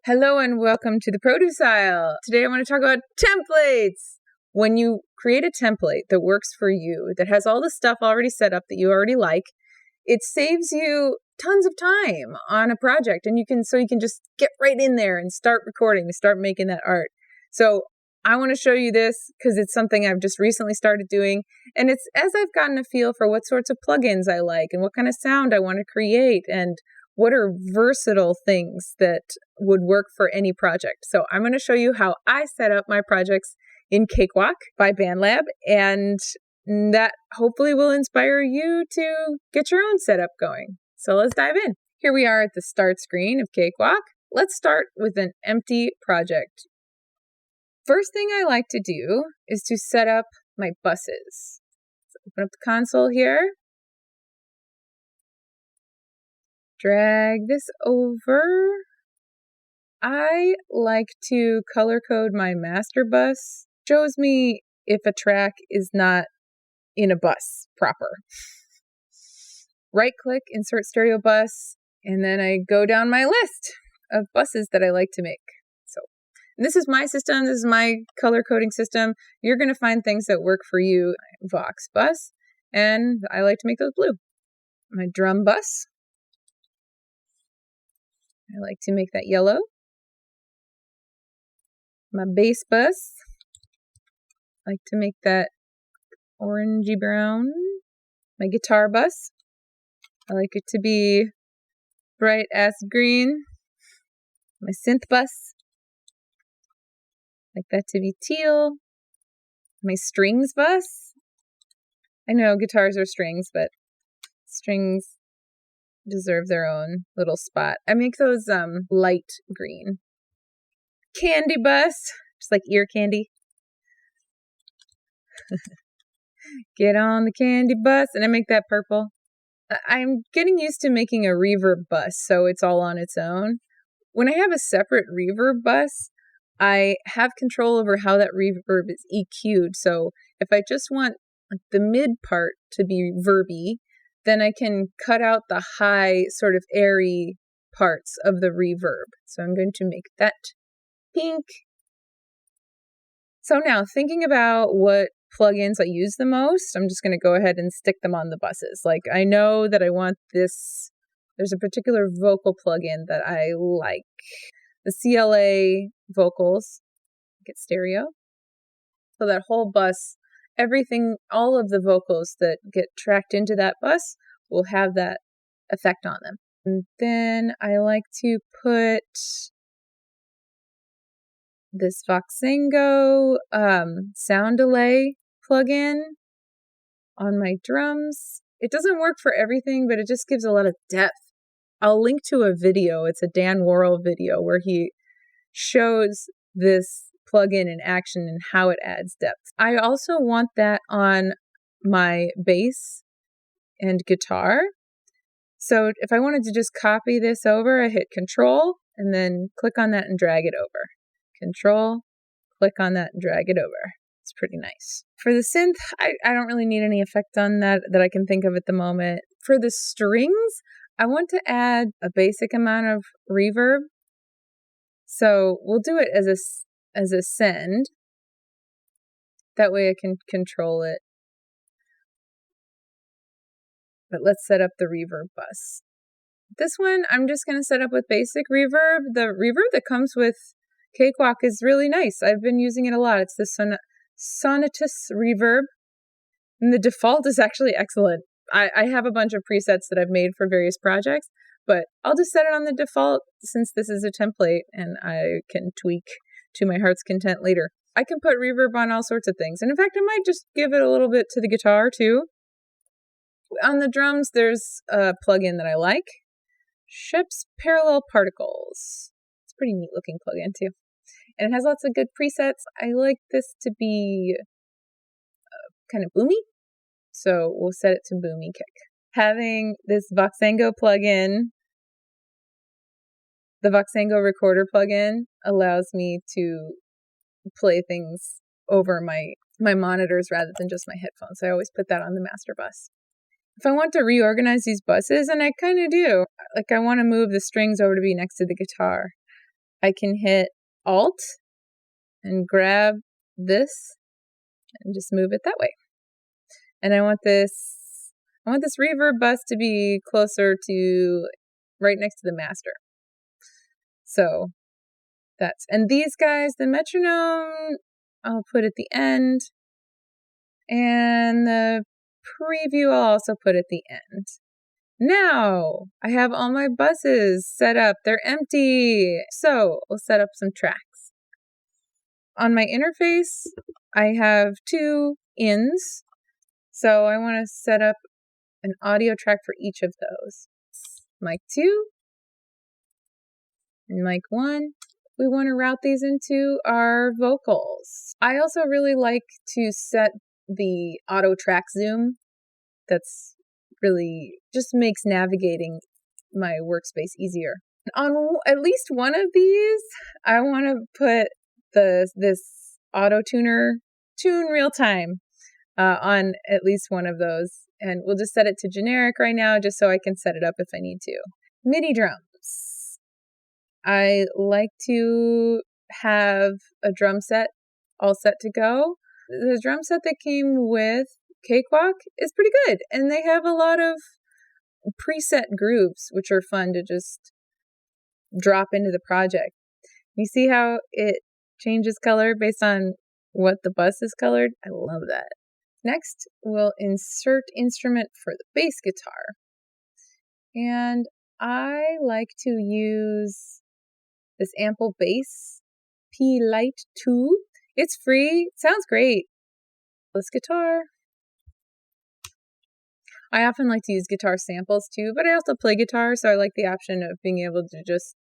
Hello and welcome to the Produce Aisle. Today I want to talk about templates. When you create a template that works for you, that has all the stuff already set up that you already like, it saves you tons of time on a project, and you can just get right in there and start recording, start making that art. So I want to show you this because it's something I've just recently started doing, and it's as I've gotten a feel for what sorts of plugins I like and what kind of sound I want to create and what are versatile things that would work for any project. So I'm going to show you how I set up my projects in Cakewalk by Bandlab, and that hopefully will inspire you to get your own setup going. So let's dive in. Here we are at the start screen of Cakewalk. Let's start with an empty project. First thing I like to do is to set up my buses. So open up the console here. Drag this over. I like to color code my master bus. Shows me if a track is not in a bus proper. Right click, insert stereo bus, and then I go down my list of buses that I like to make. So this is my system. This is my color coding system. You're going to find things that work for you. Vox bus, and I like to make those blue. My drum bus. I like to make that yellow. My bass bus. I like to make that orangey brown. My guitar bus. I like it to be bright acid green. My synth bus. I like that to be teal. My strings bus. I know guitars are strings, but strings deserve their own little spot. I make those light green. Candy bus, just like ear candy. Get on the candy bus, and I make that purple. I'm getting used to making a reverb bus, so it's all on its own. When I have a separate reverb bus, I have control over how that reverb is EQ'd. So if I just want like the mid part to be verby, then I can cut out the high sort of airy parts of the reverb. So I'm going to make that pink. So now thinking about what plugins I use the most, I'm just going to go ahead and stick them on the buses. Like I know that I want this. There's a particular vocal plugin that I like. The CLA Vocals, get stereo. So that whole bus, everything, all of the vocals that get tracked into that bus will have that effect on them. And then I like to put this Voxango Sound Delay plugin on my drums. It doesn't work for everything, but it just gives a lot of depth. I'll link to a video. It's a Dan Worrel video where he shows this plugin in action and how it adds depth. I also want that on my bass and guitar. So if I wanted to just copy this over, I hit Control and then click on that and drag it over. Control, click on that and drag it over. It's pretty nice. For the synth, I don't really need any effect on that I can think of at the moment. For the strings, I want to add a basic amount of reverb. So we'll do it as a send. That way I can control it. But let's set up the reverb bus. This one, I'm just going to set up with basic reverb. The reverb that comes with Cakewalk is really nice. I've been using it a lot. It's the Sonatus reverb. And the default is actually excellent. I have a bunch of presets that I've made for various projects, but I'll just set it on the default since this is a template and I can tweak to my heart's content later. I can put reverb on all sorts of things. And in fact, I might just give it a little bit to the guitar too. On the drums, there's a plugin that I like. Schep's Parallel Particles. It's a pretty neat looking plugin too. And it has lots of good presets. I like this to be kind of boomy. So we'll set it to boomy kick. Having this Voxengo plugin, the Voxengo Recorder plugin, allows me to play things over my monitors rather than just my headphones. I always put that on the master bus. If I want to reorganize these buses, and I kind of do, like I want to move the strings over to be next to the guitar, I can hit Alt and grab this and just move it that way. And I want this reverb bus to be closer to right next to the master. So and these guys, the metronome, I'll put at the end. And the preview I'll also put at the end. Now I have all my buses set up. They're empty. So we'll set up some tracks. On my interface, I have 2 ins. So I want to set up an audio track for each of those. Mic 2 and mic 1. We want to route these into our vocals. I also really like to set the auto track zoom. That's really just makes navigating my workspace easier. On at least one of these, I want to put this auto tuner tune real time on at least one of those. And we'll just set it to generic right now just so I can set it up if I need to. MIDI drums. I like to have a drum set all set to go. The drum set that came with Cakewalk is pretty good. And they have a lot of preset grooves, which are fun to just drop into the project. You see how it changes color based on what the bus is colored? I love that. Next, we'll insert instrument for the bass guitar. And I like to use this Ample Bass P Lite 2. It's free. It sounds great. This guitar. I often like to use guitar samples too, but I also play guitar, so I like the option of being able to just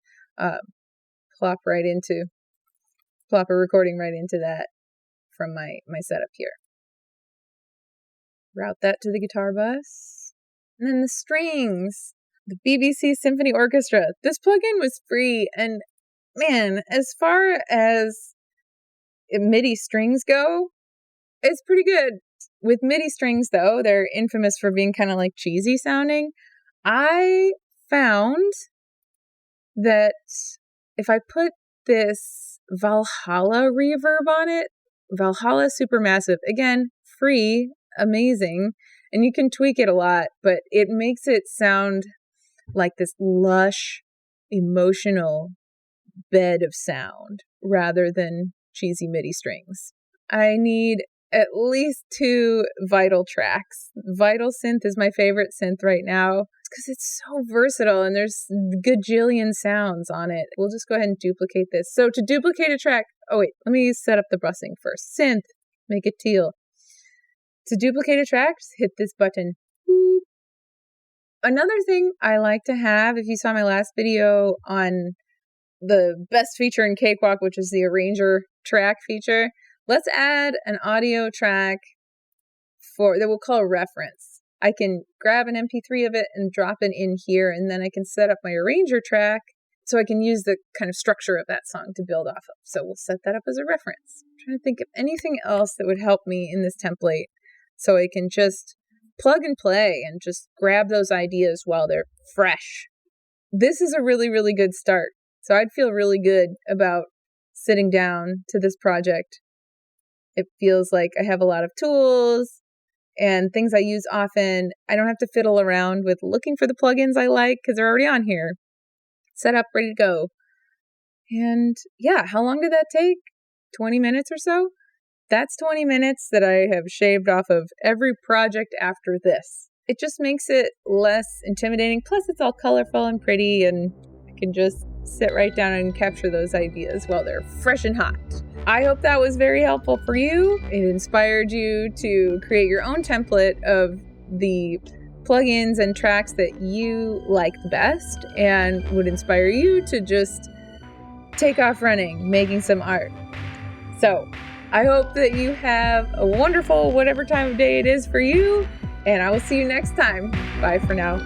plop a recording right into that from my setup here. Route that to the guitar bus. And then the strings. The BBC Symphony Orchestra. This plugin was free, and man, as far as MIDI strings go, it's pretty good. With MIDI strings, though, they're infamous for being kind of like cheesy sounding. I found that if I put this Valhalla reverb on it, Valhalla Supermassive, again, free, amazing, and you can tweak it a lot, but it makes it sound like this lush, emotional bed of sound rather than cheesy MIDI strings. I need at least 2 Vital tracks. Vital synth is my favorite synth right now because it's so versatile and there's gajillion sounds on it. We'll just go ahead and duplicate this. So to duplicate a track, let me set up the busing first. Synth, make it teal. To duplicate a track, just hit this button. Boop. Another thing I like to have, if you saw my last video on the best feature in Cakewalk, which is the arranger track feature, let's add an audio track that we'll call a reference. I can grab an MP3 of it and drop it in here, and then I can set up my arranger track so I can use the kind of structure of that song to build off of. So we'll set that up as a reference. I'm trying to think of anything else that would help me in this template so I can just plug and play and just grab those ideas while they're fresh. This is a really, really good start. So I'd feel really good about sitting down to this project. It feels like I have a lot of tools and things I use often. I don't have to fiddle around with looking for the plugins I like because they're already on here. Set up, ready to go. And yeah, how long did that take? 20 minutes or so? That's 20 minutes that I have shaved off of every project after this. It just makes it less intimidating. Plus, it's all colorful and pretty, and I can just sit right down and capture those ideas while they're fresh and hot. I hope that was very helpful for you. It inspired you to create your own template of the plugins and tracks that you like the best and would inspire you to just take off running, making some art. So I hope that you have a wonderful whatever time of day it is for you, and I will see you next time. Bye for now.